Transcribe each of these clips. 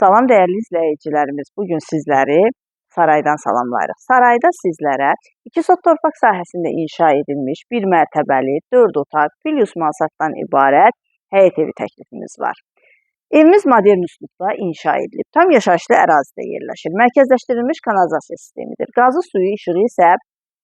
Salam dəyərli izləyicilərimiz, bugün sizləri saraydan salamlayırıq. Sarayda sizlərə 2 sot torpaq sahəsində inşa edilmiş 1 mərtəbəli, 4 otaq, plus mansarddan ibarət həyət evi təklifimiz var. Evimiz modern üslubda inşa edilib. Tam yaşayışlı ərazidə yerləşir. Mərkəzləşdirilmiş kanalizasiya sistemidir. Qazı suyu işığı isə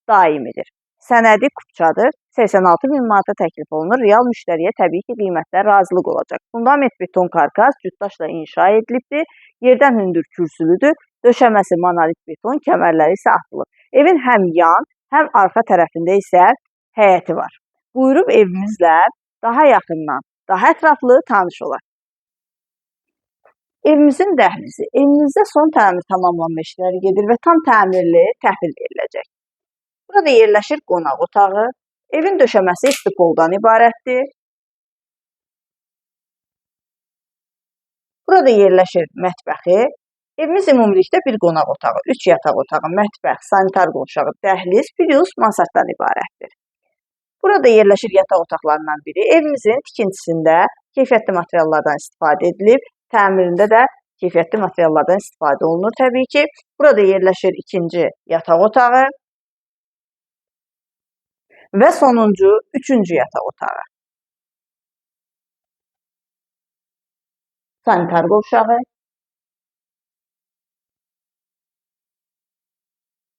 daimidir. Sənədi kupçadır. 86 min manata təklif olunur. Real müştəriyə təbii ki, qiymətlər razılıq olacaq. Fundament beton karkas cütdaşla inşa edilibdir. Yerdən hündür kürsülüdür. Döşəməsi monolit beton, kəmərləri isə atılıb. Evin həm yan, həm arxa tərəfində isə həyəti var. Buyurub evimizlə daha yaxından, daha ətraflı tanış olaq. Evimizin dəhlizi. Evimizdə son təmir tamamlanma işləri gedir və tam təmirli təhvil veriləcək. Burada yerləşir qonaq otağı. Evin döşəməsi istipoldan ibarətdir. Burada yerləşir mətbəxi. Evimiz ümumilikdə bir qonaq otağı, 3 yataq otağı, mətbəx, sanitar qovşağı, dəhliz, plus mansarddan ibarətdir. Burada yerləşir yataq otaqlarından biri. Evimizin tikintisində keyfiyyətli materiallardan istifadə edilib. Təmirində də keyfiyyətli materiallardan istifadə olunur təbii ki. Burada yerləşir ikinci yataq otağı və sonuncu, üçüncü yataq otağı. Sanitar qovşağı,